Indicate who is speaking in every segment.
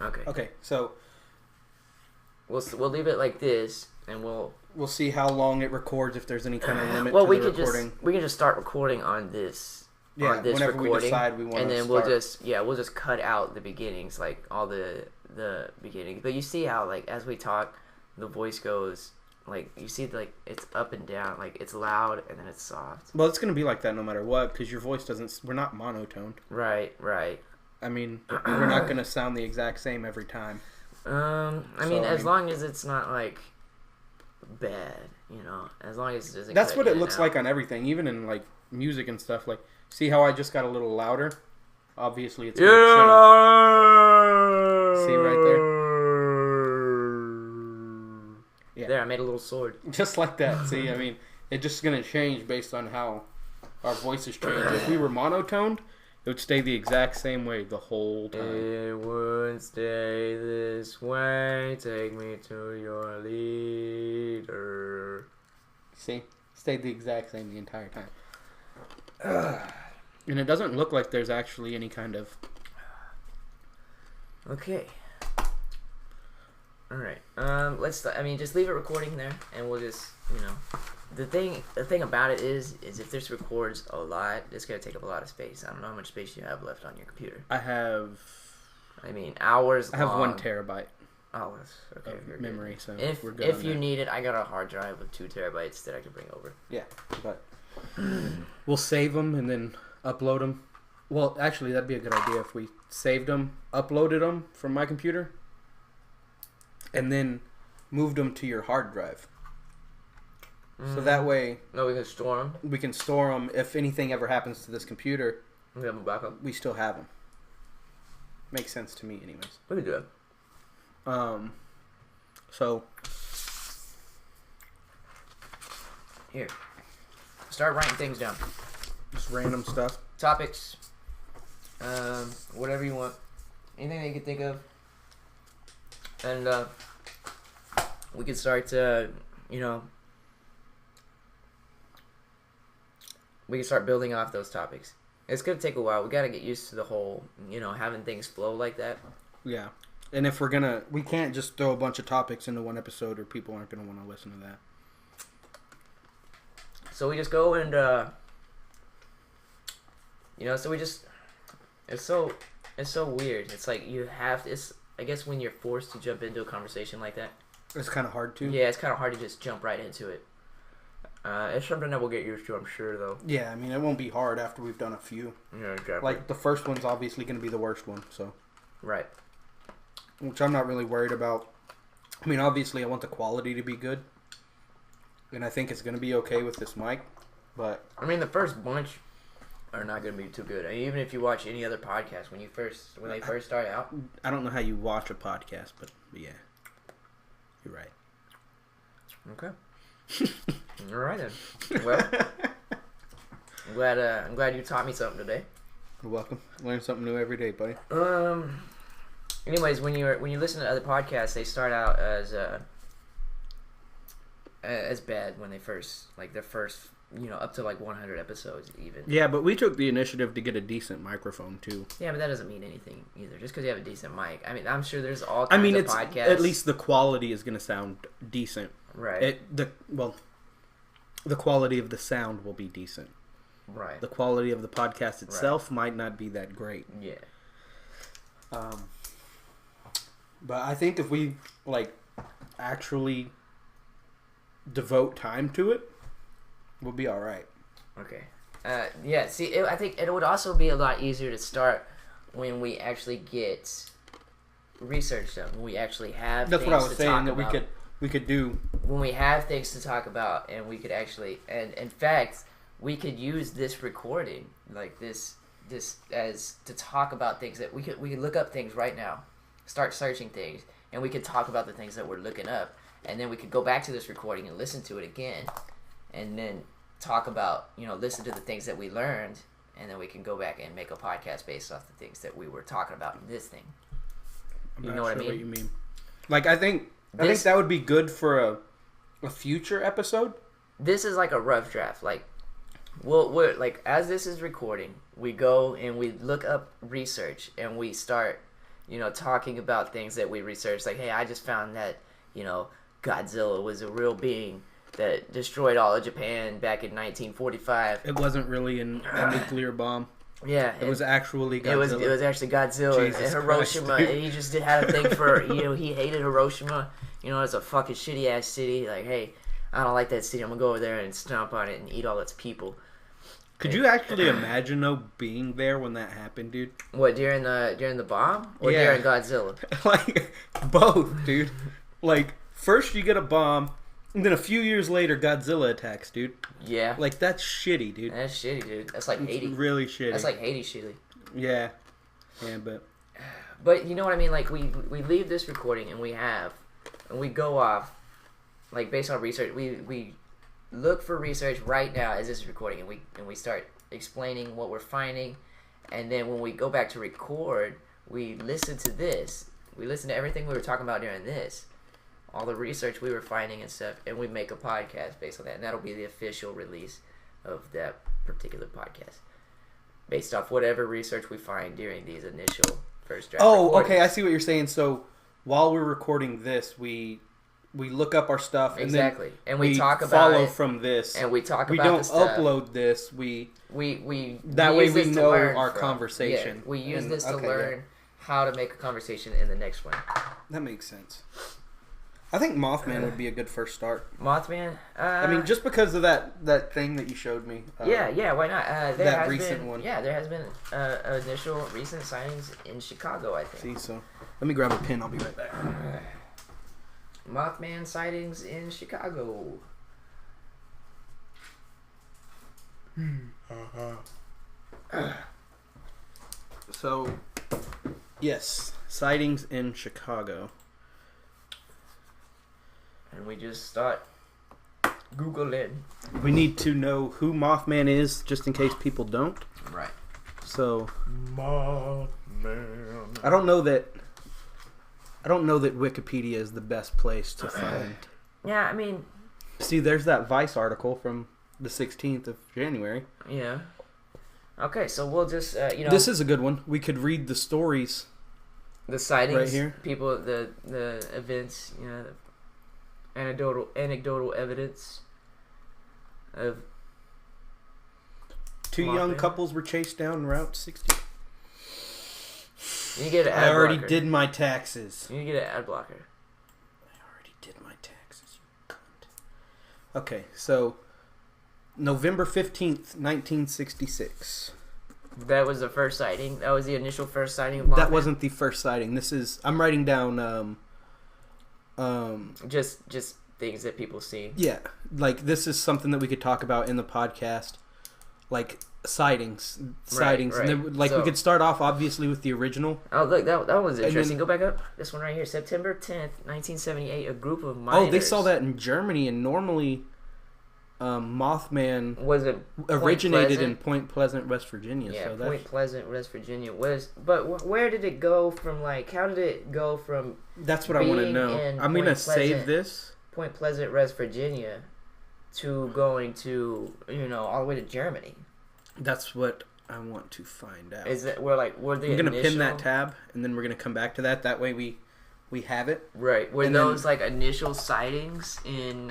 Speaker 1: Okay.
Speaker 2: Okay, so
Speaker 1: we'll leave it like this, and we'll
Speaker 2: see how long it records if there's any kind of limit
Speaker 1: well,
Speaker 2: to the recording.
Speaker 1: we can just start recording on this.
Speaker 2: Yeah,
Speaker 1: on this
Speaker 2: whenever
Speaker 1: recording,
Speaker 2: we decide we want to
Speaker 1: and then
Speaker 2: start.
Speaker 1: we'll just cut out the beginnings, like all the beginnings. But you see how, like, as we talk, the voice goes, like, you see, like, it's up and down, like, it's loud and then it's soft.
Speaker 2: Well, it's gonna be like that no matter what, because your voice doesn't. We're not monotoned.
Speaker 1: Right.
Speaker 2: I mean, we're not gonna sound the exact same every time.
Speaker 1: I mean, as long as it's not like bad, as long as it doesn't.
Speaker 2: That's what it looks like on everything, even in like music and stuff. Like, see how I just got a little louder? Obviously, it's gonna change. See right there? Yeah.
Speaker 1: There, I made a little sword.
Speaker 2: Just like that. See, I mean, it's just gonna change based on how our voices change. If we were monotoned, it would stay the exact same way the whole time.
Speaker 1: It would stay this way. Take me to your leader.
Speaker 2: See? Stayed the exact same the entire time. And it doesn't look like there's actually any kind of...
Speaker 1: Okay. Alright. Just leave it recording there, and we'll just, The thing about it is if this records a lot, it's going to take up a lot of space. I don't know how much space you have left on your computer.
Speaker 2: I have...
Speaker 1: hours
Speaker 2: I have
Speaker 1: long.
Speaker 2: 1 terabyte.
Speaker 1: Oh, okay.
Speaker 2: Of memory, so
Speaker 1: if
Speaker 2: we're good.
Speaker 1: If you need it, I got a hard drive of 2 terabytes that I can bring over.
Speaker 2: Yeah, but we'll save them and then upload them. Well, actually, that'd be a good idea if we saved them, uploaded them from my computer, and then moved them to your hard drive. So that way...
Speaker 1: No, we can store them.
Speaker 2: We can store them. If anything ever happens to this computer,
Speaker 1: we have a backup.
Speaker 2: We still have them. Makes sense to me anyways.
Speaker 1: We can do it.
Speaker 2: So...
Speaker 1: Here. Start writing things down.
Speaker 2: Just random stuff.
Speaker 1: Topics. Whatever you want. Anything that you can think of. And, we can start, we can start building off those topics. It's going to take a while. We got to get used to the whole, having things flow like that.
Speaker 2: Yeah. And if we can't just throw a bunch of topics into one episode or people aren't going to want to listen to that.
Speaker 1: So we just go and, it's so weird. It's like I guess when you're forced to jump into a conversation like that.
Speaker 2: It's kind of hard to.
Speaker 1: Yeah, it's kind of hard to just jump right into it. It's something that we'll get used to, I'm sure, though.
Speaker 2: Yeah, I mean, it won't be hard after we've done a few.
Speaker 1: Yeah, exactly.
Speaker 2: Like, the first one's obviously going to be the worst one, so.
Speaker 1: Right.
Speaker 2: Which I'm not really worried about. I mean, obviously, I want the quality to be good. And I think it's going to be okay with this mic, but...
Speaker 1: I mean, the first bunch are not going to be too good. I mean, even if you watch any other podcast, when they first start out...
Speaker 2: I don't know how you watch a podcast, but yeah. You're right.
Speaker 1: Okay. All right then. Well, I'm glad you taught me something today.
Speaker 2: You're welcome. Learn something new every day, buddy.
Speaker 1: Anyways, when you listen to other podcasts, they start out as bad when they first up to like 100 episodes even.
Speaker 2: Yeah, but we took the initiative to get a decent microphone too.
Speaker 1: Yeah, but that doesn't mean anything either. Just because you have a decent mic, I mean, I'm sure there's all kinds of podcasts.
Speaker 2: At least the quality is going to sound decent.
Speaker 1: Right.
Speaker 2: The quality of the sound will be decent.
Speaker 1: Right.
Speaker 2: The quality of the podcast itself might not be that great.
Speaker 1: Yeah.
Speaker 2: But I think if we actually devote time to it, we'll be all right.
Speaker 1: Okay. Yeah. See, I think it would also be a lot easier to start when we actually get research done. When we actually have.
Speaker 2: That's what I was saying that
Speaker 1: about.
Speaker 2: we could do
Speaker 1: when we have things to talk about, and we could actually, and in fact, we could use this recording like this as to talk about things that we could look up things right now, start searching things, and we could talk about the things that we're looking up, and then we could go back to this recording and listen to it again, and then talk about listen to the things that we learned, and then we can go back and make a podcast based off the things that we were talking about in this thing. You know what I mean?
Speaker 2: What you mean? Like I think that would be good for a future episode.
Speaker 1: This is like a rough draft. Like we're like, as this is recording, we go and we look up research and we start talking about things that we researched. Like, hey, I just found that, Godzilla was a real being that destroyed all of Japan back in 1945.
Speaker 2: It wasn't really a nuclear bomb.
Speaker 1: Yeah,
Speaker 2: it was actually Godzilla.
Speaker 1: It was actually Godzilla in Hiroshima, Christ, and he just had a thing for he hated Hiroshima. It's a fucking shitty ass city. Like, hey, I don't like that city. I'm gonna go over there and stomp on it and eat all its people.
Speaker 2: Could you actually imagine being there when that happened, dude?
Speaker 1: What, during the bomb or during Godzilla?
Speaker 2: Like both, dude. Like first you get a bomb. And then a few years later, Godzilla attacks, dude.
Speaker 1: Yeah.
Speaker 2: Like, that's shitty, dude.
Speaker 1: That's shitty, dude. That's like Haiti.
Speaker 2: It's really shitty.
Speaker 1: That's like Haiti shitty.
Speaker 2: Yeah. Yeah, but...
Speaker 1: But you know what I mean? Like, we leave this recording and we go off, like, based on research. We look for research right now as this is recording, and we start explaining what we're finding. And then when we go back to record, we listen to this. We listen to everything we were talking about during this. All the research we were finding and stuff, and we make a podcast based on that, and that'll be the official release of that particular podcast, based off whatever research we find during these initial first draft.
Speaker 2: Oh, recordings. Okay, I see what you're saying. So while we're recording this, we look up our stuff, and
Speaker 1: exactly,
Speaker 2: then
Speaker 1: and we talk about
Speaker 2: follow
Speaker 1: it,
Speaker 2: from this,
Speaker 1: and we talk.
Speaker 2: We
Speaker 1: about
Speaker 2: don't
Speaker 1: the stuff.
Speaker 2: upload this. We that
Speaker 1: we
Speaker 2: way we know our
Speaker 1: from.
Speaker 2: conversation.
Speaker 1: Yeah, we use this to learn how to make a conversation in the next one.
Speaker 2: That makes sense. I think Mothman would be a good first start.
Speaker 1: Mothman?
Speaker 2: I mean, just because of that thing that you showed me.
Speaker 1: Yeah, why not?
Speaker 2: That recent one.
Speaker 1: Yeah, there has been initial recent sightings in Chicago, I think.
Speaker 2: See, so let me grab a pen. I'll be right back.
Speaker 1: Mothman sightings in Chicago.
Speaker 2: So, yes, sightings in Chicago.
Speaker 1: And we just start Googling.
Speaker 2: We need to know who Mothman is, just in case people don't.
Speaker 1: Right.
Speaker 2: So
Speaker 1: Mothman.
Speaker 2: I don't know that Wikipedia is the best place to find.
Speaker 1: Yeah, I mean.
Speaker 2: See, there's that Vice article from the 16th of January.
Speaker 1: Yeah. Okay, so we'll just
Speaker 2: This is a good one. We could read the stories.
Speaker 1: The sightings.
Speaker 2: Right here.
Speaker 1: People, the events. Anecdotal evidence of
Speaker 2: two young couples were chased down Route 60.
Speaker 1: You get an ad
Speaker 2: I already
Speaker 1: blocker.
Speaker 2: did my taxes.
Speaker 1: You get an ad blocker.
Speaker 2: I already did my taxes, you cunt. Okay, so November 15th, 1966.
Speaker 1: That was the first sighting. That was the initial first sighting of Mothman.
Speaker 2: That wasn't the first sighting. I'm writing down
Speaker 1: just things that people see.
Speaker 2: Yeah, like this is something that we could talk about in the podcast, like sightings,
Speaker 1: right.
Speaker 2: and then we could start off obviously with the original.
Speaker 1: Oh, look, that was interesting. Go back up. This one right here, September 10th, 1978. A group of miners.
Speaker 2: Oh, they saw that in Germany, and normally, Mothman
Speaker 1: was it
Speaker 2: originated in Point Pleasant, West Virginia.
Speaker 1: Yeah,
Speaker 2: so
Speaker 1: Point Pleasant, West Virginia but where did it go from? Like, how did it go from?
Speaker 2: That's what I want to know. I'm gonna save this.
Speaker 1: Point Pleasant, West Virginia, to going to all the way to Germany.
Speaker 2: That's what I want to find out.
Speaker 1: Is it were the?
Speaker 2: I'm gonna pin that tab, and then we're gonna come back to that. That way we have it.
Speaker 1: Right. Were those like initial sightings in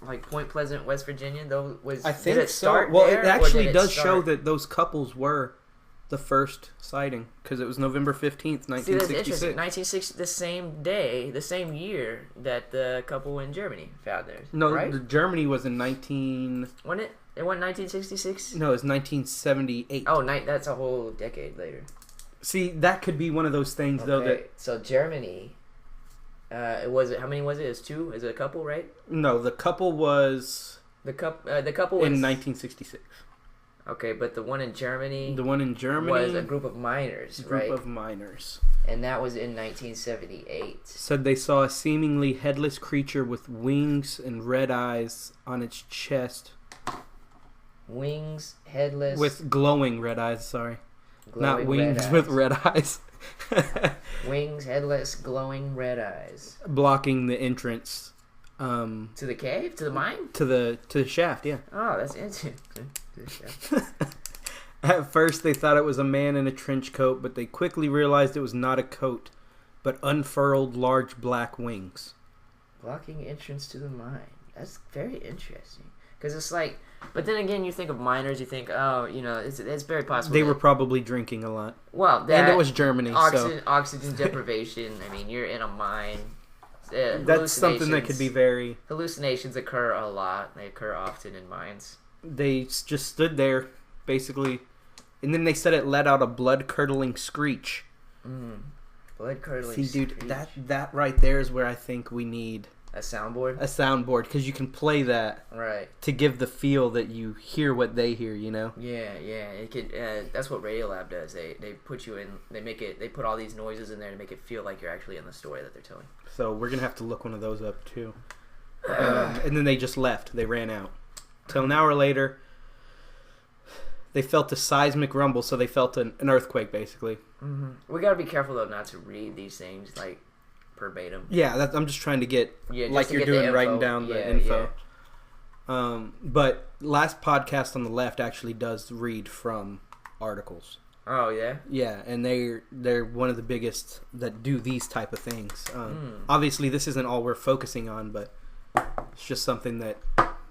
Speaker 1: like Point Pleasant, West Virginia?
Speaker 2: I think
Speaker 1: did it start
Speaker 2: so. Well,
Speaker 1: there,
Speaker 2: it actually does
Speaker 1: start?
Speaker 2: show that those couples were the first sighting because it was November 15th, 1966.
Speaker 1: See, that's interesting. 1960, the same day, the same year that the couple in Germany found theirs.
Speaker 2: No,
Speaker 1: right?
Speaker 2: Germany was in 19.
Speaker 1: Wasn't it? It went 1966.
Speaker 2: No, it was 1978.
Speaker 1: Oh, that's a whole decade later.
Speaker 2: See, that could be one of those things though that.
Speaker 1: So Germany. How many was it? It was two. Is it a couple, right?
Speaker 2: No, the couple was.
Speaker 1: The couple was
Speaker 2: in 1966.
Speaker 1: Okay, but the one in Germany.
Speaker 2: The one in Germany
Speaker 1: was a group of miners, right?
Speaker 2: Group of miners.
Speaker 1: And that was in 1978.
Speaker 2: Said they saw a seemingly headless creature with wings and red eyes on its chest.
Speaker 1: Wings, headless.
Speaker 2: With glowing red eyes, sorry.
Speaker 1: Glowing
Speaker 2: Not wings
Speaker 1: red
Speaker 2: with red eyes.
Speaker 1: Wings, headless, glowing red eyes.
Speaker 2: Blocking the entrance.
Speaker 1: To the cave? To the mine?
Speaker 2: To the shaft, yeah.
Speaker 1: Oh, that's interesting.
Speaker 2: At first, they thought it was a man in a trench coat, but they quickly realized it was not a coat, but unfurled large black wings.
Speaker 1: Blocking entrance to the mine. That's very interesting. Because it's like... But then again, you think of miners, you think, oh, you know, it's very possible.
Speaker 2: They were probably drinking a lot.
Speaker 1: Well,
Speaker 2: and it was Germany,
Speaker 1: oxygen deprivation. I mean, you're in a mine.
Speaker 2: That's something that could be very...
Speaker 1: Hallucinations occur a lot. They occur often in mines.
Speaker 2: They just stood there, basically, and then they said it let out a blood-curdling screech.
Speaker 1: Blood-curdling screech.
Speaker 2: See, dude, that right there is where I think we need...
Speaker 1: A soundboard?
Speaker 2: A soundboard, because you can play that to give the feel that you hear what they hear, you know?
Speaker 1: Yeah. It could. That's what Radiolab does. They put you in. They put all these noises in there to make it feel like you're actually in the story that they're telling.
Speaker 2: So we're gonna have to look one of those up too. And then they just left. They ran out. Till an hour later, they felt a seismic rumble. So they felt an earthquake, basically.
Speaker 1: Mm-hmm. We gotta be careful though not to read these things like verbatim.
Speaker 2: Yeah, I'm just trying to get like you're doing, writing down the info. Yeah. But last podcast on the left actually does read from articles.
Speaker 1: Oh yeah.
Speaker 2: Yeah, and they're one of the biggest that do these type of things. Obviously, this isn't all we're focusing on, but it's just something that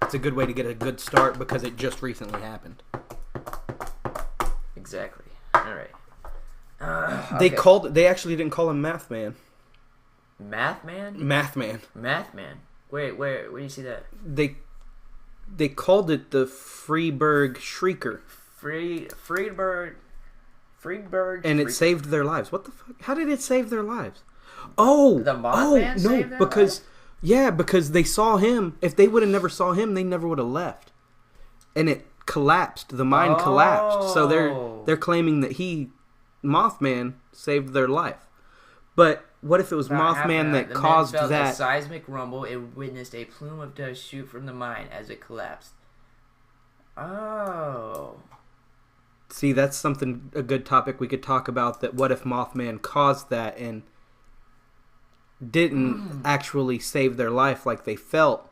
Speaker 2: it's a good way to get a good start because it just recently happened.
Speaker 1: Exactly. All right.
Speaker 2: They actually didn't call him Math Man.
Speaker 1: Math Man?
Speaker 2: Math Man.
Speaker 1: Math Man. Wait, where do you see that?
Speaker 2: They called it the Freeburg Shrieker.
Speaker 1: Freeburg.
Speaker 2: And it saved their lives. What the fuck? How did it save their lives? Oh,
Speaker 1: the Mothman saved their lives?
Speaker 2: Because they saw him. If they would have never saw him, they never would have left. And it collapsed. The mine collapsed. So they're claiming that Mothman, saved their life. But what if it was Mothman that caused that?
Speaker 1: A seismic rumble and witnessed a plume of dust shoot from the mine as it collapsed. Oh.
Speaker 2: See, that's a good topic we could talk about. That what if Mothman caused that and didn't actually save their life like they felt?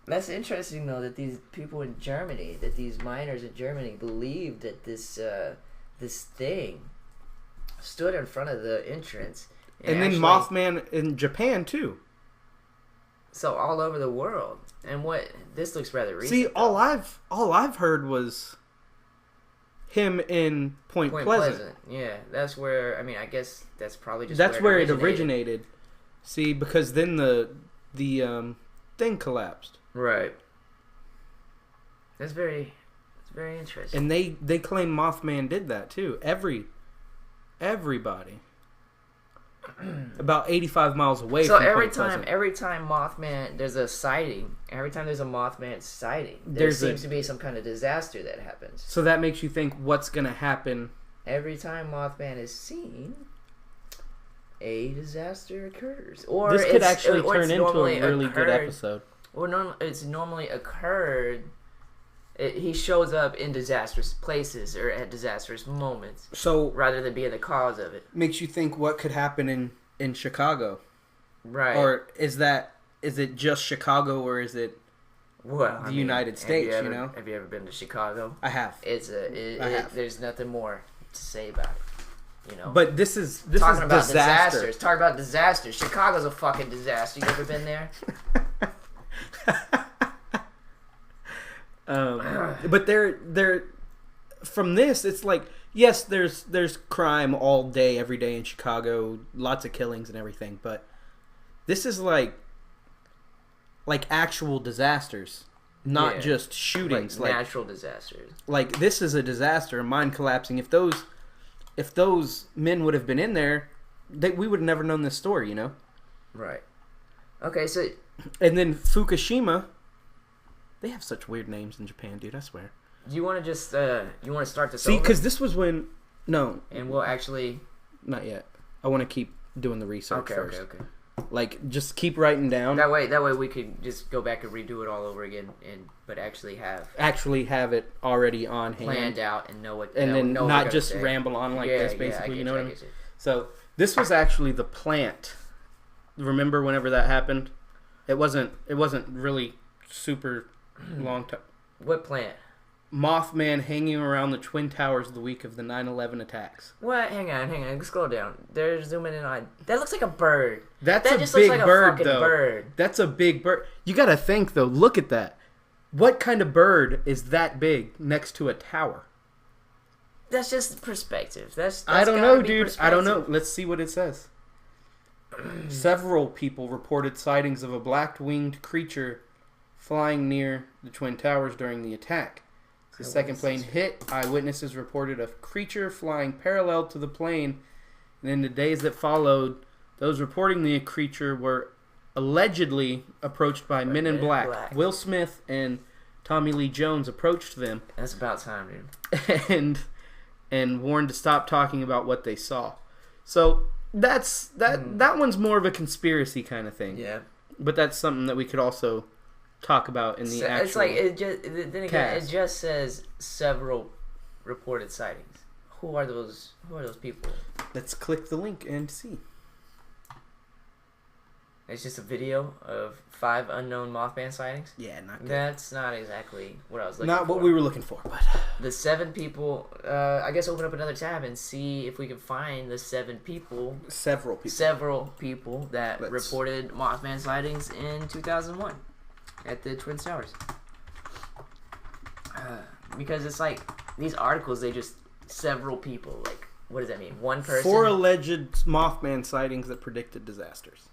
Speaker 1: That's interesting, though, that these people in Germany, that these miners in Germany believed that this thing stood in front of the entrance.
Speaker 2: And then Mothman in Japan, too.
Speaker 1: So all over the world. And this looks rather recent.
Speaker 2: See, all I've heard was him in Point Pleasant.
Speaker 1: Yeah, that's where, I guess that's probably just
Speaker 2: that's where it originated. See, because then the thing collapsed.
Speaker 1: Right. That's very interesting.
Speaker 2: And they claim Mothman did that too. Everybody. About 85 miles away from Point Pleasant.
Speaker 1: So every time Mothman, there's a sighting. Every time there's a Mothman sighting, there seems to be some kind of disaster that happens.
Speaker 2: So that makes you think what's going to happen.
Speaker 1: Every time Mothman is seen, a disaster occurs. Or
Speaker 2: this could actually turn into a really good episode.
Speaker 1: Or it's normally occurred. He shows up in disastrous places or at disastrous moments.
Speaker 2: So
Speaker 1: rather than being the cause of it,
Speaker 2: makes you think what could happen in Chicago,
Speaker 1: right?
Speaker 2: Or is it just Chicago, or is it the United States?
Speaker 1: Have you ever been to Chicago?
Speaker 2: I have.
Speaker 1: There's nothing more to say about it.
Speaker 2: But this is
Speaker 1: talking about disasters. Talking about disasters. Chicago's a fucking disaster. You ever been there?
Speaker 2: But they're from this, it's like, yes, there's crime all day, every day in Chicago, lots of killings and everything, but this is like actual disasters, not just shootings,
Speaker 1: like natural disasters.
Speaker 2: Like this is a disaster, a mine collapsing. If those men would have been in there, we would have never known this story,
Speaker 1: Right. Okay, so
Speaker 2: and then Fukushima. They have such weird names in Japan, dude. I swear.
Speaker 1: Do you want to just start this?
Speaker 2: See, because this was when
Speaker 1: and we'll actually
Speaker 2: not yet. I want to keep doing the research first.
Speaker 1: Okay.
Speaker 2: Like, just keep writing down.
Speaker 1: That way we could just go back and redo it all over again, but actually have
Speaker 2: it already on hand,
Speaker 1: planned out, and know what.
Speaker 2: And then not just ramble on like this, basically. You know what I mean? So this was actually the plant. Remember, whenever that happened, it wasn't really super long time.
Speaker 1: What plant?
Speaker 2: Mothman hanging around the Twin Towers the week of the 9/11 attacks.
Speaker 1: What? Hang on. Scroll down. They're zooming in on. That looks like a bird.
Speaker 2: That
Speaker 1: just
Speaker 2: big
Speaker 1: looks like
Speaker 2: bird,
Speaker 1: a fucking
Speaker 2: though.
Speaker 1: bird.
Speaker 2: That's a big bird. You gotta think, though. Look at that. What kind of bird is that big next to a tower?
Speaker 1: That's just perspective. That's
Speaker 2: I don't know, dude. I don't know. Let's see what it says. Several people reported sightings of a black-winged creature flying near the Twin Towers during the attack. The second plane hit. Eyewitnesses reported a creature flying parallel to the plane. And in the days that followed, those reporting the creature were allegedly approached by men in black. Will Smith and Tommy Lee Jones approached them.
Speaker 1: That's about time, dude.
Speaker 2: And warned to stop talking about what they saw. So that one's more of a conspiracy kind of thing.
Speaker 1: Yeah.
Speaker 2: But that's something that we could also talk about in the actual.
Speaker 1: It's like it just says several reported sightings. Who are those people?
Speaker 2: Let's click the link and see.
Speaker 1: It's just a video of 5 unknown Mothman sightings.
Speaker 2: Yeah, not good.
Speaker 1: That's not exactly what I was looking for.
Speaker 2: Not what we were looking for, but
Speaker 1: the 7 people. I guess open up another tab and see if we can find the 7 people.
Speaker 2: Several people
Speaker 1: that reported Mothman sightings in 2001 at the Twin Towers. Because it's like these articles, they just several people. Like, what does that mean? One person.
Speaker 2: 4 alleged Mothman sightings that predicted disasters.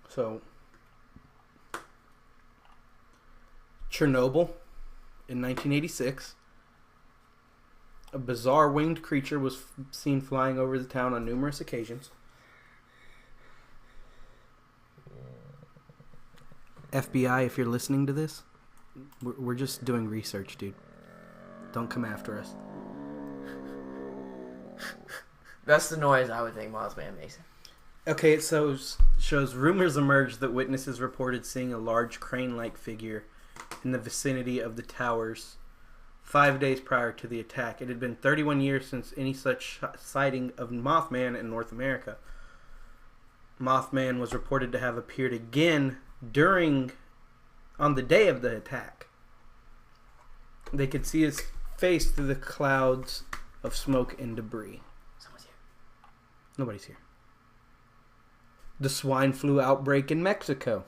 Speaker 2: So, Chernobyl in 1986. A bizarre winged creature was seen flying over the town on numerous occasions. FBI, if you're listening to this, we're just doing research, dude. Don't come after us.
Speaker 1: That's the noise I would think Mothman makes.
Speaker 2: Okay, it shows rumors emerged that witnesses reported seeing a large crane-like figure in the vicinity of the towers 5 days prior to the attack. It had been 31 years since any such sighting of Mothman in North America. Mothman was reported to have appeared again on the day of the attack. They could see his face through the clouds of smoke and debris.
Speaker 1: Someone's here.
Speaker 2: Nobody's here. The swine flu outbreak in Mexico.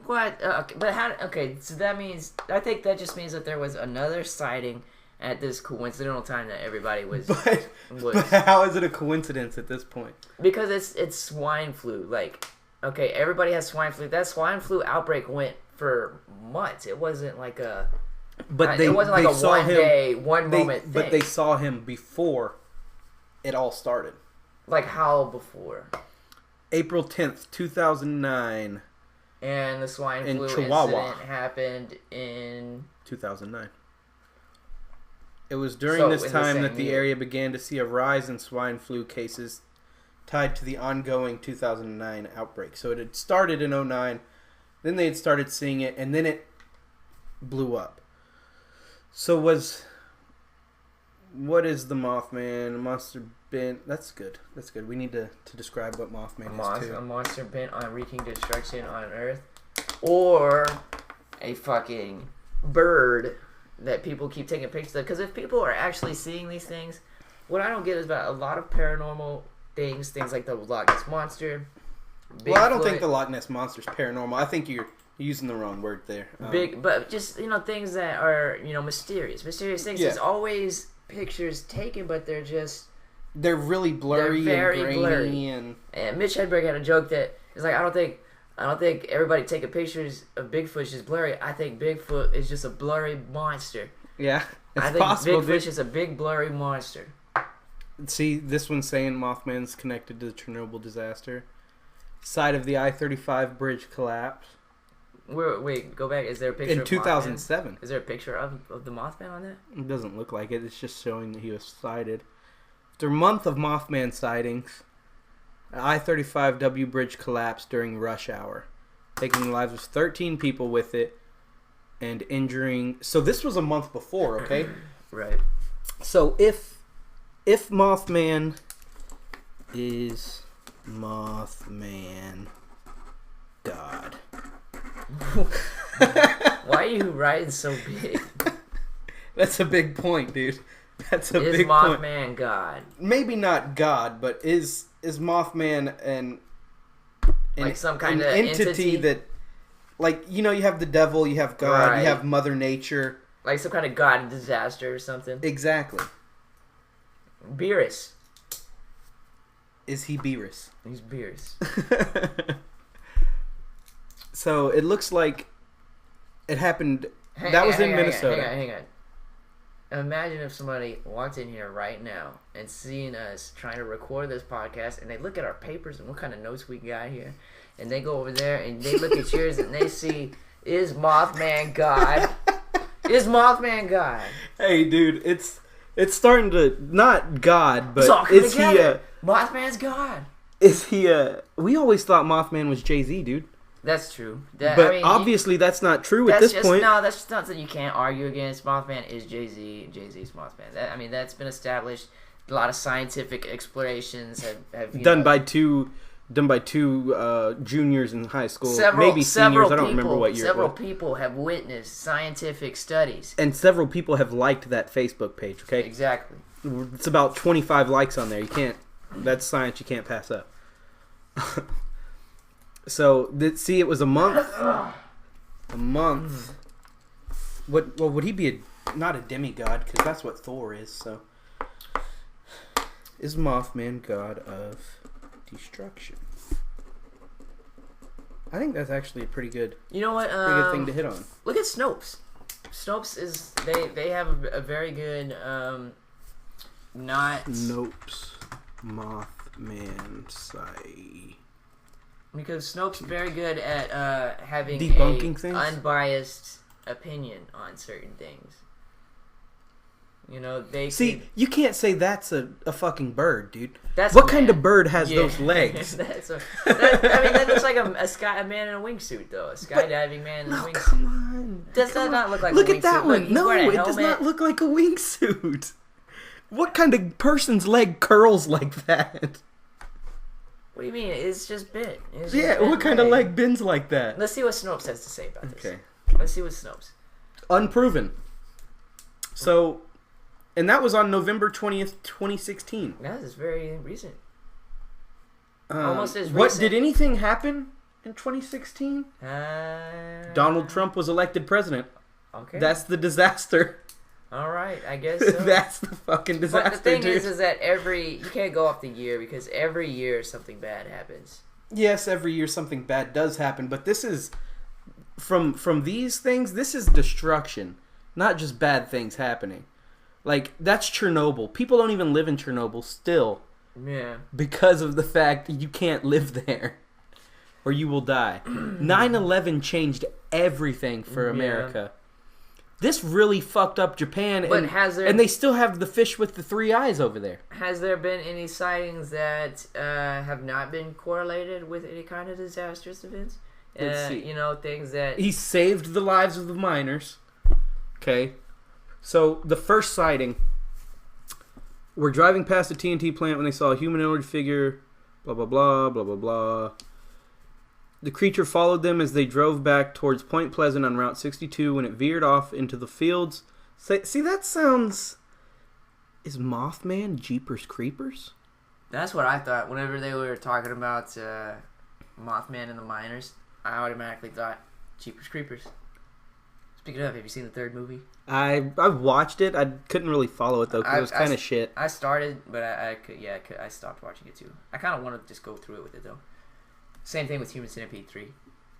Speaker 1: What? But how? Okay, so that means I think that just means that there was another sighting at this coincidental time that everybody was.
Speaker 2: But how is it a coincidence at this point?
Speaker 1: Because it's swine flu. Like, okay, everybody has swine flu. That swine flu outbreak went for months. It wasn't like a.
Speaker 2: But
Speaker 1: it wasn't like a one moment thing.
Speaker 2: But they saw him before it all started.
Speaker 1: Like how before?
Speaker 2: April 10th, 2009.
Speaker 1: And the swine flu incident happened in
Speaker 2: 2009. It was during this time that the area began to see a rise in swine flu cases tied to the ongoing 2009 outbreak. So it had started in 2009, then they had started seeing it, and then it blew up. So what is the Mothman? Monster bent. That's good. We need to describe what Mothman is too.
Speaker 1: A monster bent on wreaking destruction on Earth, or a fucking bird that people keep taking pictures of. Because if people are actually seeing these things, what I don't get is about a lot of paranormal things like the Loch Ness Monster. Bigfoot.
Speaker 2: Well, I don't think the Loch Ness Monster's paranormal. I think you're using the wrong word there.
Speaker 1: But just things that are mysterious things. Yeah. There's always pictures taken, but
Speaker 2: they're really blurry,
Speaker 1: they're very
Speaker 2: and grainy,
Speaker 1: blurry.
Speaker 2: And
Speaker 1: Mitch Hedberg had a joke that is like, I don't think everybody taking pictures of Bigfoot is just blurry. I think Bigfoot is just a blurry monster.
Speaker 2: Yeah,
Speaker 1: I think Bigfoot is just a big blurry monster.
Speaker 2: See, this one's saying Mothman's connected to the Chernobyl disaster. Site of the I-35 bridge collapse.
Speaker 1: Wait, go back. Is there a picture
Speaker 2: in 2007?
Speaker 1: Is there a picture of the Mothman on that?
Speaker 2: It doesn't look like it. It's just showing that he was sighted. After a month of Mothman sightings, an I-35W bridge collapsed during rush hour, taking the lives of 13 people with it and injuring. So this was a month before, okay?
Speaker 1: Right.
Speaker 2: So if Mothman is Mothman God.
Speaker 1: Why are you writing so big?
Speaker 2: That's a big point, dude. That's a
Speaker 1: Is
Speaker 2: big point.
Speaker 1: Is Mothman God?
Speaker 2: Maybe not God, but is Mothman an
Speaker 1: Like some kind
Speaker 2: an
Speaker 1: of
Speaker 2: entity that, like, you have the devil, you have God,
Speaker 1: Right.
Speaker 2: you have Mother Nature.
Speaker 1: Like some kind of god disaster or something?
Speaker 2: Exactly.
Speaker 1: Beerus.
Speaker 2: Is he Beerus?
Speaker 1: He's Beerus.
Speaker 2: So it looks like it happened. That was in Minnesota.
Speaker 1: Hang on. Imagine if somebody walked in here right now and seeing us trying to record this podcast, and they look at our papers and what kind of notes we got here, and they go over there and they look at yours and they see, is Mothman God? Is Mothman God?
Speaker 2: Hey, dude, it's starting to, not God, but
Speaker 1: is he Mothman's God?
Speaker 2: Is he we always thought Mothman was Jay-Z, dude.
Speaker 1: That's true.
Speaker 2: But obviously that's not true at this point.
Speaker 1: No, that's just something you can't argue against. Mothman is Jay-Z, and Jay-Z is Mothman. That's been established. A lot of scientific explorations have
Speaker 2: done by two juniors in high school, maybe seniors. I don't remember what year.
Speaker 1: Several people have witnessed scientific studies,
Speaker 2: and several people have liked that Facebook page. Okay,
Speaker 1: exactly.
Speaker 2: It's about 25 likes on there. You can't. That's science. You can't pass up. So, see, it was a month. A month. What? Well, would he be not a demigod? Because that's what Thor is. So, is Mothman god of destruction? I think that's actually a pretty good.
Speaker 1: You know what?
Speaker 2: Pretty good thing to hit on.
Speaker 1: Look at Snopes. Snopes is they have a very good not
Speaker 2: Snopes Mothman site.
Speaker 1: Because Snopes is very good at having
Speaker 2: debunking things,
Speaker 1: unbiased opinion on certain things. They
Speaker 2: see. You can't say that's a fucking bird, dude.
Speaker 1: That's
Speaker 2: what kind of bird has those legs?
Speaker 1: That looks like a man in a wingsuit, though. A skydiving man in a wingsuit.
Speaker 2: Come on.
Speaker 1: Does that not look like?
Speaker 2: Look
Speaker 1: a wingsuit?
Speaker 2: at that one. No, it does not look like a wingsuit. What kind of person's leg curls like that?
Speaker 1: What do you mean? It's just bent.
Speaker 2: What kind of leg bends like that?
Speaker 1: Let's see what Snopes has to say about this.
Speaker 2: Okay.
Speaker 1: Let's see what Snopes.
Speaker 2: Unproven. So, and that was on November 20th, 2016.
Speaker 1: That is very recent. Almost as recent.
Speaker 2: What, did anything happen in 2016? Donald Trump was elected president.
Speaker 1: Okay.
Speaker 2: That's the disaster.
Speaker 1: All right, I guess so.
Speaker 2: That's the fucking disaster,
Speaker 1: but the thing
Speaker 2: dude.
Speaker 1: is that you can't go off the year because every year something bad happens.
Speaker 2: Yes, every year something bad does happen, but this is from these things. This is destruction, not just bad things happening. Like, that's Chernobyl. People don't even live in Chernobyl still.
Speaker 1: Yeah.
Speaker 2: Because of the fact you can't live there, or you will die. 9/11 changed everything for America. This really fucked up Japan,
Speaker 1: but
Speaker 2: and they still have the fish with the 3 eyes over there.
Speaker 1: Has there been any sightings that have not been correlated with any kind of disastrous events?
Speaker 2: Let's see.
Speaker 1: Things that...
Speaker 2: He saved the lives of the miners. Okay. So, the first sighting, we're driving past a TNT plant when they saw a humanoid figure, blah, blah, blah, blah, blah, blah. The creature followed them as they drove back towards Point Pleasant on Route 62 when it veered off into the fields. See, that sounds... Is Mothman Jeepers Creepers?
Speaker 1: That's what I thought. Whenever they were talking about Mothman and the Miners, I automatically thought Jeepers Creepers. Speaking of, have you seen the third movie?
Speaker 2: I watched it. I couldn't really follow it, though, because it was kind of shit.
Speaker 1: I started, but I stopped watching it, too. I kind of want to just go through it with it, though. Same thing with Human Centipede 3.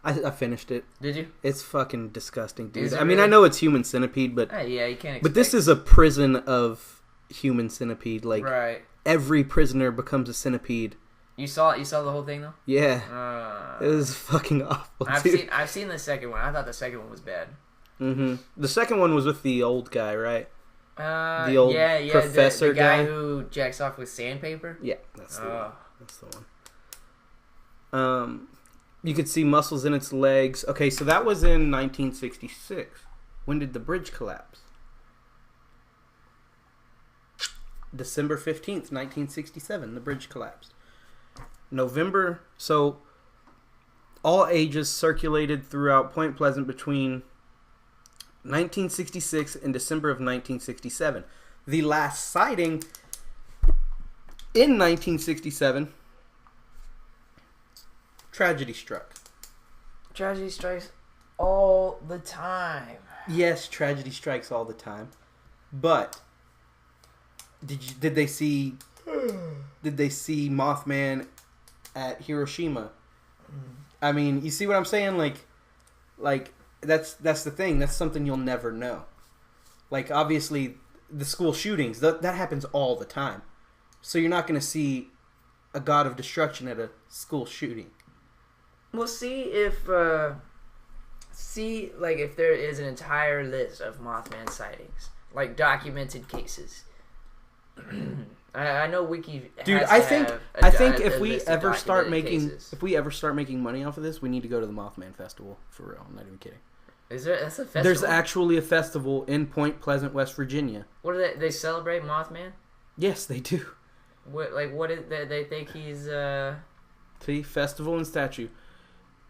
Speaker 2: I finished it.
Speaker 1: Did you?
Speaker 2: It's fucking disgusting, dude.
Speaker 1: I mean,
Speaker 2: I know it's Human Centipede, but...
Speaker 1: yeah, you can't expect...
Speaker 2: But this is a prison of Human Centipede. Like,
Speaker 1: right.
Speaker 2: Every prisoner becomes a centipede.
Speaker 1: You saw the whole thing, though?
Speaker 2: Yeah. It was fucking awful,
Speaker 1: I've seen the second one. I thought the second one was bad.
Speaker 2: Mm-hmm. The second one was with the old guy, right? The old professor
Speaker 1: the guy who jacks off with sandpaper?
Speaker 2: Yeah, that's the one. That's the one. You could see muscles in its legs. Okay, so that was in 1966. When did the bridge collapse? December 15th, 1967, the bridge collapsed. November, so all ages circulated throughout Point Pleasant between 1966 and December of 1967. The last sighting in 1967, tragedy struck.
Speaker 1: Tragedy strikes all the time.
Speaker 2: Yes, tragedy strikes all the time. But did they see Mothman at Hiroshima? I mean, you see what I'm saying? Like that's the thing. That's something you'll never know. Like, obviously, the school shootings, that happens all the time. So you're not going to see a god of destruction at a school shooting.
Speaker 1: We'll see if there is an entire list of Mothman sightings, like documented cases. I know Wiki.
Speaker 2: Dude, I think if we ever start making money off of this, we need to go to the Mothman Festival for real. I'm not even kidding.
Speaker 1: That's a festival?
Speaker 2: There's actually a festival in Point Pleasant, West Virginia.
Speaker 1: What do they celebrate Mothman?
Speaker 2: Yes, they do.
Speaker 1: What is they think he's
Speaker 2: See, festival and statue.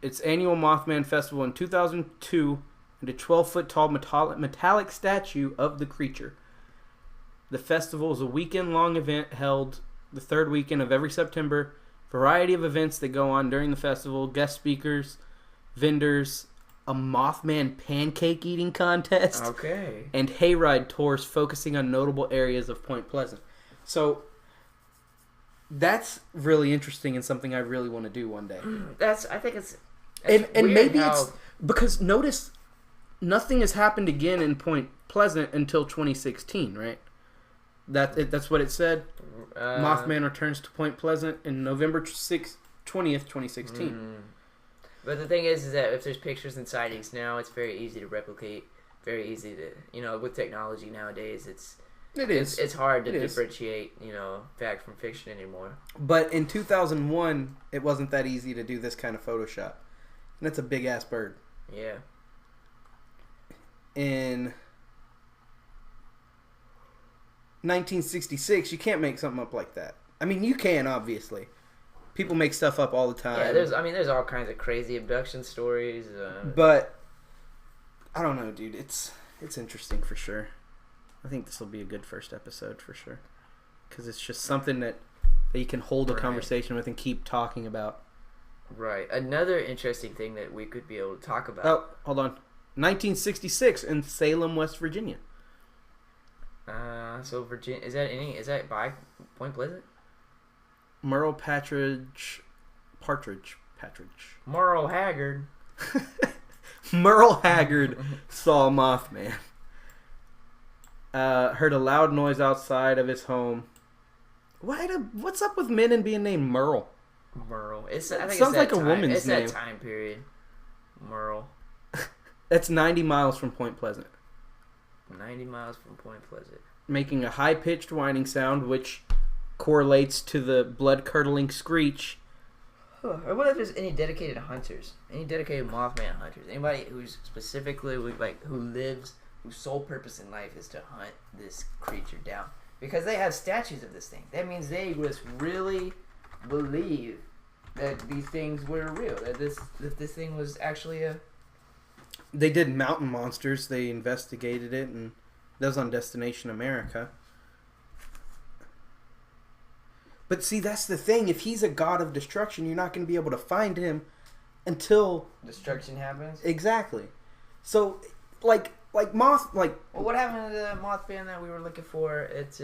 Speaker 2: Its annual Mothman Festival in 2002, and a 12-foot tall metallic statue of the creature. The festival is a weekend-long event held the third weekend of every September. Variety of events that go on during the festival: guest speakers, vendors, a Mothman pancake eating contest, and hayride tours focusing on notable areas of Point Pleasant. So that's really interesting and something I really want to do one day.
Speaker 1: I think it's
Speaker 2: and maybe it's because notice nothing has happened again in Point Pleasant until 2016, right? That's what it said. Mothman returns to Point Pleasant in November 20th, 2016.
Speaker 1: But the thing is that if there's pictures and sightings now, it's very easy to replicate. Very easy to, with technology nowadays, it's hard to differentiate, fact from fiction anymore.
Speaker 2: But in 2001, it wasn't that easy to do this kind of Photoshop. And that's a big ass bird.
Speaker 1: Yeah.
Speaker 2: In 1966, you can't make something up like that. I mean, you can, obviously. People make stuff up all the time.
Speaker 1: Yeah, there's all kinds of crazy abduction stories.
Speaker 2: But I don't know, dude. It's interesting for sure. I think this will be a good first episode for sure, because it's just something that you can hold a conversation with and keep talking about.
Speaker 1: Right. Another interesting thing that we could be able to talk about.
Speaker 2: Oh, hold on. 1966 in Salem, West Virginia.
Speaker 1: So Virginia, is that by Point Pleasant?
Speaker 2: Merle Partridge.
Speaker 1: Merle Haggard.
Speaker 2: Merle Haggard saw Mothman. Heard a loud noise outside of his home. What's up with men and being named Merle?
Speaker 1: Merle. I think it
Speaker 2: sounds like a woman's name.
Speaker 1: It's that time period. Merle.
Speaker 2: That's 90 miles from Point Pleasant.
Speaker 1: 90 miles from Point Pleasant.
Speaker 2: Making a high-pitched whining sound, which correlates to the blood-curdling screech.
Speaker 1: I wonder if there's any dedicated hunters, any dedicated Mothman hunters, anybody who's specifically whose sole purpose in life is to hunt this creature down, because they have statues of this thing. That means they just really believe that these things were real, that this thing was actually a...
Speaker 2: They did Mountain Monsters. They investigated it, and that was on Destination America. But see, that's the thing. If he's a god of destruction, you're not going to be able to find him until
Speaker 1: destruction happens.
Speaker 2: Exactly. So, well,
Speaker 1: what happened to the Mothman that we were looking for? It's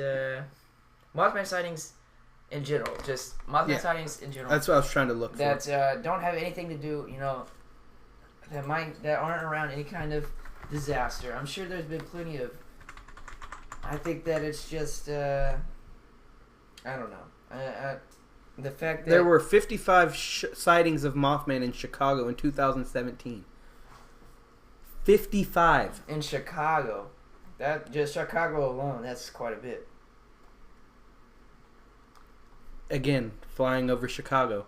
Speaker 1: Mothman sightings in general. Just Mothman sightings in general.
Speaker 2: That's what I was trying to look for.
Speaker 1: That don't have anything to do, that aren't around any kind of disaster. I'm sure there's been plenty of... I think that it's just... I don't know. The fact that...
Speaker 2: There were 55 sightings of Mothman in Chicago in 2017. 55.
Speaker 1: In Chicago. Just Chicago alone, that's quite a bit.
Speaker 2: Again, flying over Chicago.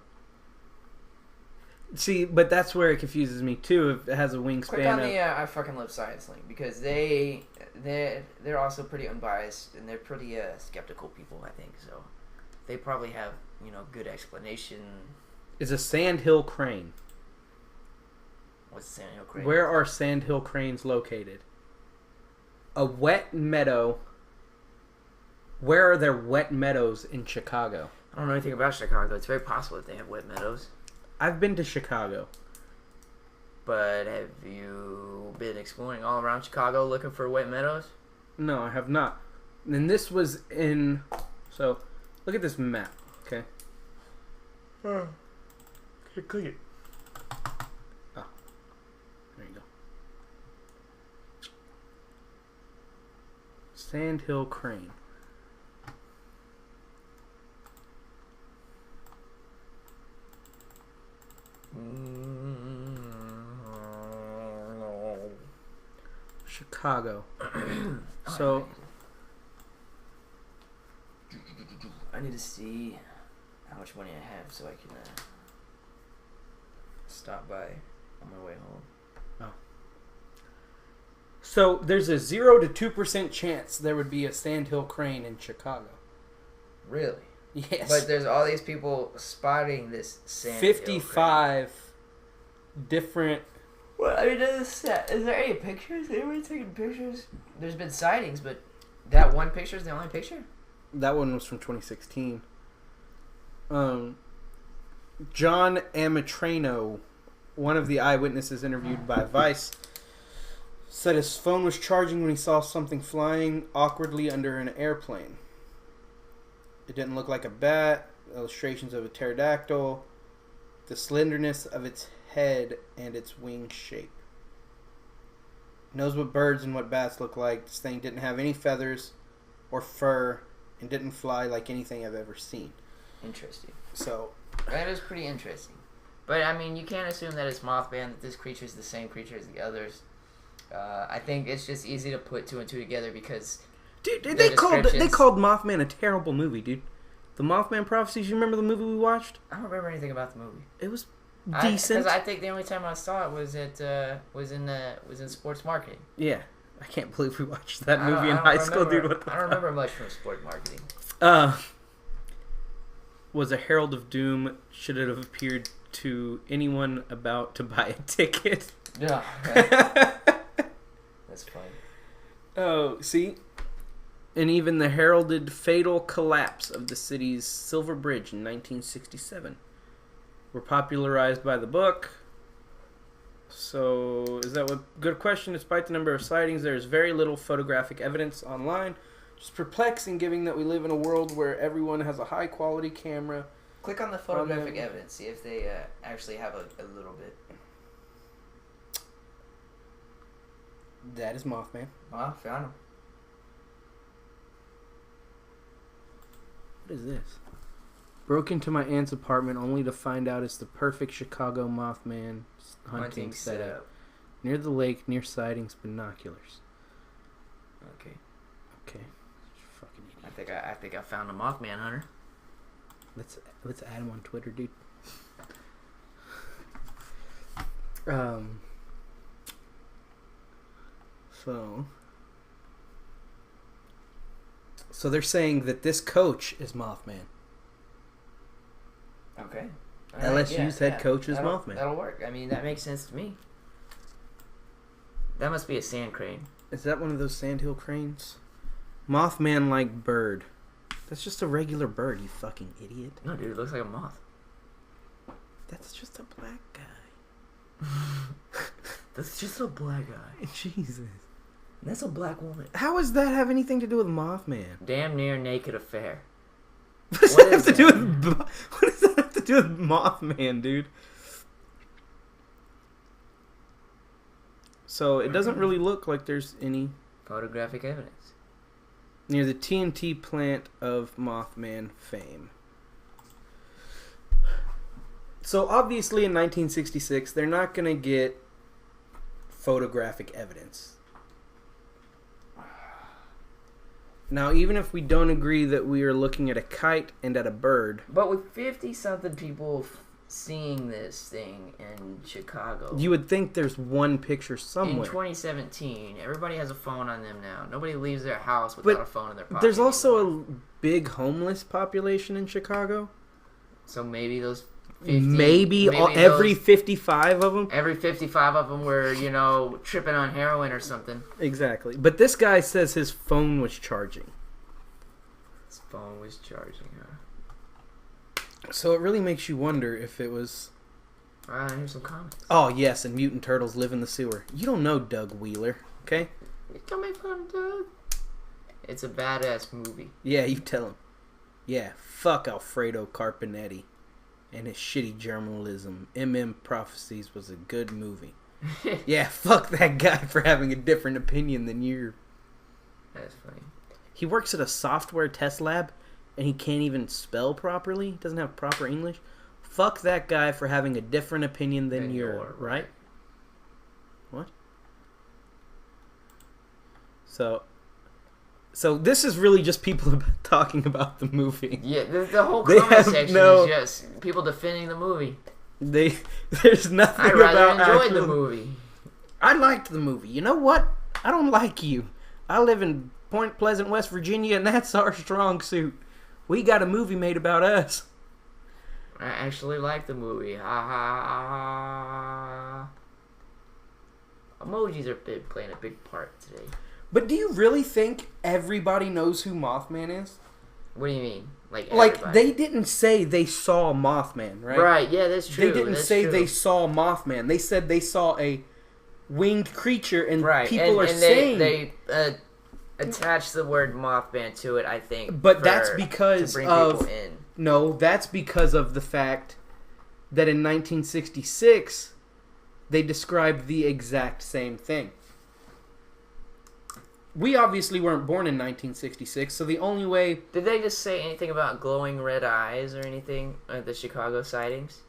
Speaker 2: See, but that's where it confuses me too. If it has a wingspan.
Speaker 1: Quick on the I fucking love Science Link, because they're also pretty unbiased, and they're pretty skeptical people, I think. So they probably have good explanation.
Speaker 2: Is a sandhill crane.
Speaker 1: What's a sandhill crane?
Speaker 2: Where are sandhill cranes located? A wet meadow. Where are there wet meadows in Chicago?
Speaker 1: I don't know anything about Chicago. It's very possible that they have wet meadows.
Speaker 2: I've been to Chicago.
Speaker 1: But have you been exploring all around Chicago looking for wet meadows?
Speaker 2: No, I have not. And this was in... So, look at this map, okay?
Speaker 1: Oh. Here, click it.
Speaker 2: Oh. There you go. Sand Hill Crane. Chicago. So
Speaker 1: I need to see how much money I have so I can stop by on my way home.
Speaker 2: Oh. So there's a 0 to 2% chance there would be a Sandhill Crane in Chicago.
Speaker 1: Really?
Speaker 2: Yes.
Speaker 1: But there's all these people spotting this Sandhill
Speaker 2: 55 different.
Speaker 1: Well, I mean, is there any pictures? Anyone taking pictures? There's been sightings, but that one picture is the only picture?
Speaker 2: That one was from 2016. John Amatrano, one of the eyewitnesses interviewed by Vice, said his phone was charging when he saw something flying awkwardly under an airplane. It didn't look like a bat, illustrations of a pterodactyl, the slenderness of its head and its wing shape. Knows what birds and what bats look like. This thing didn't have any feathers or fur and didn't fly like anything I've ever seen.
Speaker 1: Interesting.
Speaker 2: So
Speaker 1: that is pretty interesting. But I mean, you can't assume that it's Mothman, that this creature is the same creature as the others. I think it's just easy to put two and two together because
Speaker 2: dude, they called Mothman a terrible movie, dude. The Mothman Prophecies. You remember the movie we watched?
Speaker 1: I don't remember anything about the movie.
Speaker 2: It was decent.
Speaker 1: Because I think the only time I saw it was in sports marketing.
Speaker 2: Yeah, I can't believe we watched that movie in high school, dude. What the
Speaker 1: I don't remember much from sport marketing.
Speaker 2: Was a herald of doom. Should it have appeared to anyone about to buy a ticket?
Speaker 1: Yeah. That's funny.
Speaker 2: Oh, see? And even the heralded fatal collapse of the city's Silver Bridge in 1967 were popularized by the book. So, is that what? Good question. Despite the number of sightings, there is very little photographic evidence online. Just perplexing, given that we live in a world where everyone has a high-quality camera.
Speaker 1: Click on the photographic evidence. See if they actually have a little bit.
Speaker 2: That is Mothman.
Speaker 1: Oh, found him.
Speaker 2: What is this? Broke into my aunt's apartment only to find out it's the perfect Chicago Mothman hunting setup. Near the lake, near sightings, binoculars.
Speaker 1: Okay.
Speaker 2: Fucking idiot.
Speaker 1: I think I found a Mothman hunter.
Speaker 2: Let's add him on Twitter, dude. So they're saying that this coach is Mothman.
Speaker 1: Okay.
Speaker 2: LSU's head coach is Mothman.
Speaker 1: That'll work. I mean, that makes sense to me. That must be a sand crane.
Speaker 2: Is that one of those sandhill cranes? Mothman-like bird. That's just a regular bird, you fucking idiot.
Speaker 1: No, dude, it looks like a moth.
Speaker 2: That's just a black guy.
Speaker 1: That's just a black guy.
Speaker 2: Jesus.
Speaker 1: That's a black woman.
Speaker 2: How does that have anything to do with Mothman?
Speaker 1: Damn near naked affair.
Speaker 2: What does that have to do with Mothman, dude? So it doesn't really look like there's any
Speaker 1: photographic evidence
Speaker 2: near the TNT plant of Mothman fame. So obviously in 1966, they're not going to get photographic evidence. Now, even if we don't agree that we are looking at a kite and at a bird...
Speaker 1: But with 50-something people seeing this thing in Chicago...
Speaker 2: You would think there's one picture somewhere.
Speaker 1: In 2017, everybody has a phone on them now. Nobody leaves their house without a phone in their pocket.
Speaker 2: There's also a big homeless population in Chicago.
Speaker 1: So maybe those
Speaker 2: maybe every 55 of them.
Speaker 1: Every 55 of them were, tripping on heroin or something.
Speaker 2: Exactly. But this guy says his phone was charging.
Speaker 1: His phone was charging, huh?
Speaker 2: So it really makes you wonder if it was...
Speaker 1: Here's some comments.
Speaker 2: Oh, yes, and mutant turtles live in the sewer. You don't know Doug Wheeler, okay?
Speaker 1: Don't make fun of Doug. It's a badass movie.
Speaker 2: Yeah, you tell him. Yeah, fuck Alfredo Carpinetti and his shitty journalism. Prophecies was a good movie. Yeah, fuck that guy for having a different opinion than you.
Speaker 1: That's funny.
Speaker 2: He works at a software test lab and he can't even spell properly. Doesn't have proper English. Fuck that guy for having a different opinion than your, right? What? So this is really just people talking about the movie.
Speaker 1: Yeah, the whole comment section is just people defending the movie.
Speaker 2: There's nothing
Speaker 1: I'd rather enjoy the movie.
Speaker 2: I liked the movie. You know what? I don't like you. I live in Point Pleasant, West Virginia, and that's our strong suit. We got a movie made about us.
Speaker 1: I actually like the movie. Ha ha ha. Emojis are playing a big part today.
Speaker 2: But do you really think everybody knows who Mothman is?
Speaker 1: What do you mean?
Speaker 2: Like they didn't say they saw Mothman, right?
Speaker 1: Right, yeah, that's true.
Speaker 2: They didn't say they saw Mothman. They said they saw a winged creature, and people are saying...
Speaker 1: They attach the word Mothman to it, I think.
Speaker 2: But that's because
Speaker 1: to bring people in.
Speaker 2: No, that's because of the fact that in 1966, they described the exact same thing. We obviously weren't born in 1966, so the only way...
Speaker 1: Did they just say anything about glowing red eyes or anything at the Chicago sightings?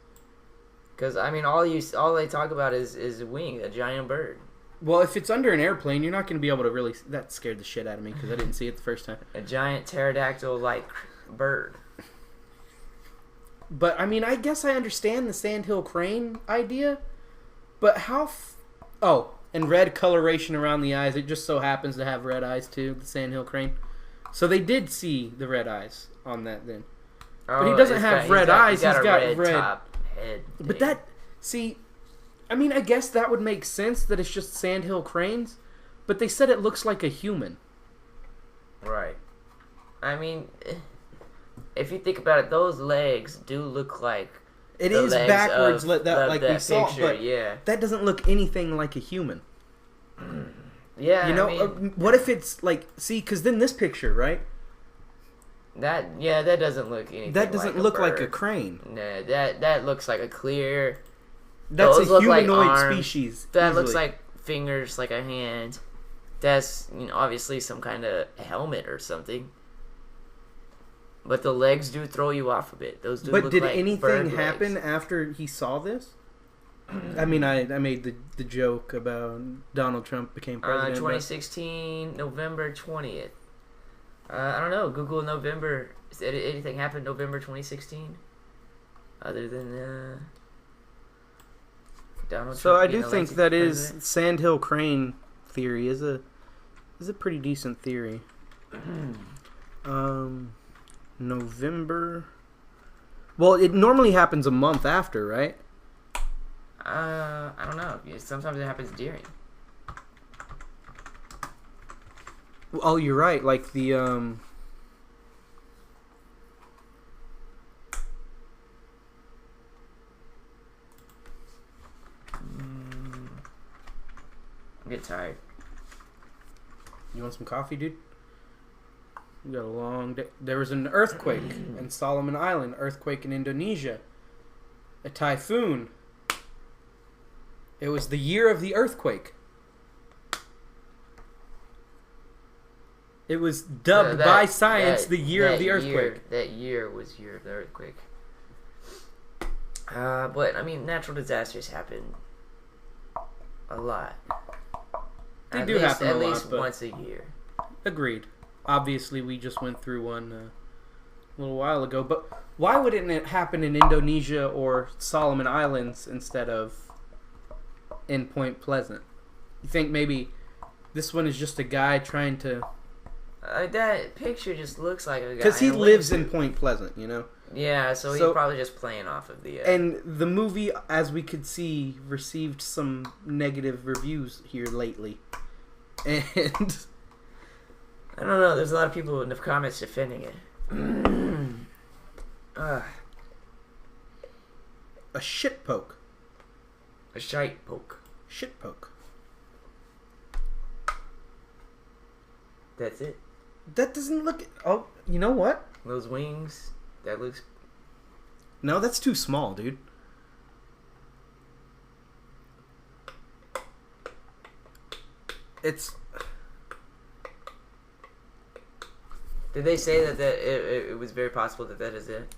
Speaker 1: Because, I mean, all they talk about is a wing, a giant bird.
Speaker 2: Well, if it's under an airplane, you're not going to be able to really... That scared the shit out of me because I didn't see it the first time.
Speaker 1: A giant pterodactyl-like bird.
Speaker 2: But, I mean, I guess I understand the sandhill crane idea, but how... and red coloration around the eyes. It just so happens to have red eyes, too, the sandhill crane. So they did see the red eyes on that, then. But he doesn't have red eyes. He's got red
Speaker 1: top head.
Speaker 2: But that... See... I mean, I guess that would make sense that it's just sandhill cranes, but they said it looks like a human.
Speaker 1: Right. I mean, if you think about it, those legs do look like
Speaker 2: it is backwards, like we saw,
Speaker 1: picture,
Speaker 2: but
Speaker 1: yeah.
Speaker 2: That doesn't look anything like a human.
Speaker 1: Yeah,
Speaker 2: you know, what if it's like, see, because then this picture, right?
Speaker 1: That doesn't look anything.
Speaker 2: That doesn't look
Speaker 1: like
Speaker 2: a crane.
Speaker 1: Nah, that looks like a clear.
Speaker 2: That's a humanoid
Speaker 1: like
Speaker 2: species.
Speaker 1: That
Speaker 2: easily.
Speaker 1: looks like fingers, like a hand. That's obviously some kind of helmet or something. But the legs do throw you off a bit. Those do
Speaker 2: But
Speaker 1: look
Speaker 2: did
Speaker 1: like
Speaker 2: anything
Speaker 1: bird
Speaker 2: happen
Speaker 1: legs.
Speaker 2: after he saw this? I mean, I made the joke about Donald Trump became president.
Speaker 1: 2016, November 20th. I don't know. Google November. Did anything happen November 2016? Other than Donald Trump.
Speaker 2: So I do
Speaker 1: being
Speaker 2: think
Speaker 1: elected
Speaker 2: that
Speaker 1: president?
Speaker 2: is sandhill crane theory is a pretty decent theory. November. Well, it normally happens a month after, right?
Speaker 1: I don't know. Sometimes it happens during.
Speaker 2: Oh, you're right. Like the
Speaker 1: I get tired.
Speaker 2: You want some coffee, dude? We got a long day. There was an earthquake in Solomon Island, earthquake in Indonesia, a typhoon. It was the year of the earthquake. It was dubbed by science the year of the earthquake.
Speaker 1: That year was year of the earthquake. But I mean, natural disasters happen a lot.
Speaker 2: They do happen a lot,
Speaker 1: at least
Speaker 2: but
Speaker 1: once a year.
Speaker 2: Agreed. Obviously, we just went through one a little while ago. But why wouldn't it happen in Indonesia or Solomon Islands instead of in Point Pleasant? You think maybe this one is just a guy trying to...
Speaker 1: That picture just looks like a guy.
Speaker 2: Because he lives in Point Pleasant, you know?
Speaker 1: Yeah, so he's probably just playing off of the...
Speaker 2: And the movie, as we could see, received some negative reviews here lately. And...
Speaker 1: I don't know, there's a lot of people in the comments defending it.
Speaker 2: A shit poke.
Speaker 1: A shite poke.
Speaker 2: Shit poke.
Speaker 1: That's it.
Speaker 2: That doesn't look... Oh, you know what?
Speaker 1: Those wings, that looks...
Speaker 2: No, that's too small, dude. It's...
Speaker 1: Did they say that it was very possible that is it?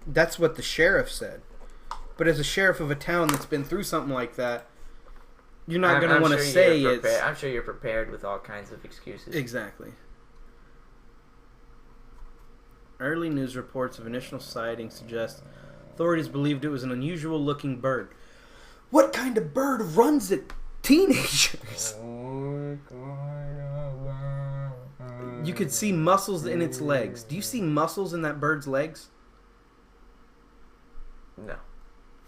Speaker 2: That's what the sheriff said. But as a sheriff of a town that's been through something like that, you're not going to want to say it's...
Speaker 1: I'm sure you're prepared with all kinds of excuses.
Speaker 2: Exactly. Early news reports of initial sightings suggest authorities believed it was an unusual-looking bird. What kind of bird runs at teenagers? You could see muscles in its legs. Do you see muscles in that bird's legs?
Speaker 1: No.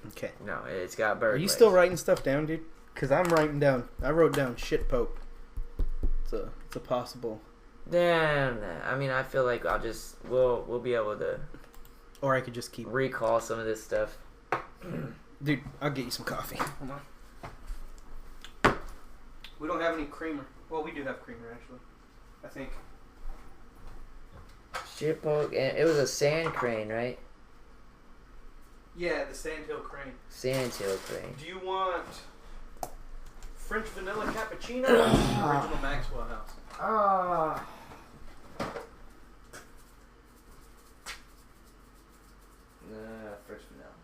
Speaker 2: Okay.
Speaker 1: No, it's got bird
Speaker 2: Are you
Speaker 1: legs.
Speaker 2: still writing stuff down, dude? Because I'm writing down... I wrote down shit poke. It's a possible...
Speaker 1: Damn. I mean, I feel like we'll be able to...
Speaker 2: Or I could just keep...
Speaker 1: recall some of this stuff.
Speaker 2: Dude, I'll get you some coffee. Hold on. We don't have any creamer. Well, we do have creamer, actually. I think.
Speaker 1: Shit poke, and it was a sand crane, right?
Speaker 2: Yeah, the sandhill crane.
Speaker 1: Sandhill crane.
Speaker 2: Do you want French vanilla cappuccino or original Maxwell House?
Speaker 1: French vanilla.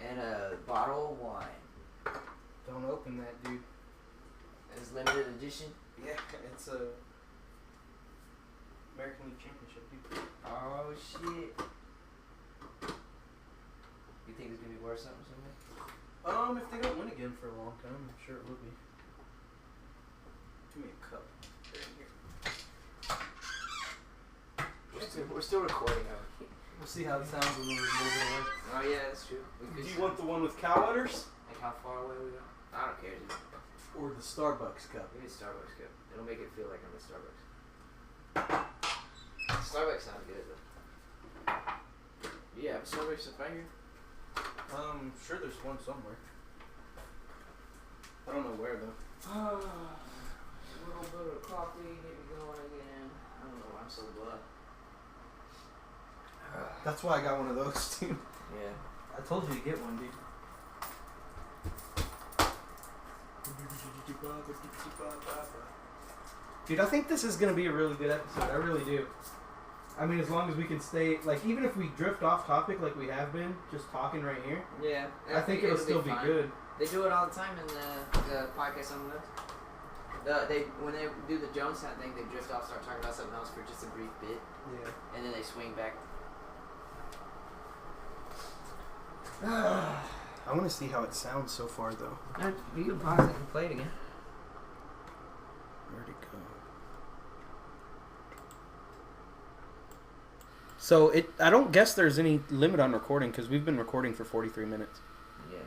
Speaker 1: And a bottle of wine.
Speaker 2: Don't open that, dude.
Speaker 1: It's limited edition?
Speaker 2: Yeah, it's a American League Championship, dude.
Speaker 1: Oh, shit. You think it's going to be worth something?
Speaker 2: If they don't win again for a long time, I'm sure it will be. Give me a cup.
Speaker 1: We're still recording, aren't we?
Speaker 2: We'll see how it sounds when we're moving away.
Speaker 1: Oh, yeah, that's true.
Speaker 2: Do you want the one with cow udders?
Speaker 1: Like how far away we go? I don't care, dude.
Speaker 2: Or the Starbucks cup?
Speaker 1: Give me a Starbucks cup. It'll make it feel like I'm at Starbucks. Starbucks sounds good, though. Yeah, have a Starbucks up right here?
Speaker 2: Sure there's one somewhere. I don't know where, though.
Speaker 1: A little bit of coffee, get me going again. I don't know why I'm so blah.
Speaker 2: That's why I got one of those, dude.
Speaker 1: Yeah.
Speaker 2: I told you to get one, dude. Dude, I think this is going to be a really good episode. I really do. I mean, as long as we can stay, like, even if we drift off topic like we have been, just talking right here,
Speaker 1: Yeah.
Speaker 2: I think it'll still be good.
Speaker 1: They do it all the time in the podcast on the web. When they do the Jonestown thing, they drift off, start talking about something else for just a brief bit.
Speaker 2: Yeah.
Speaker 1: And then they swing back.
Speaker 2: I want to see how it sounds so far, though.
Speaker 1: You can pause it and play it again.
Speaker 2: Where'd it go? So I don't guess there's any limit on recording because we've been recording for 43 minutes.
Speaker 1: Yeah.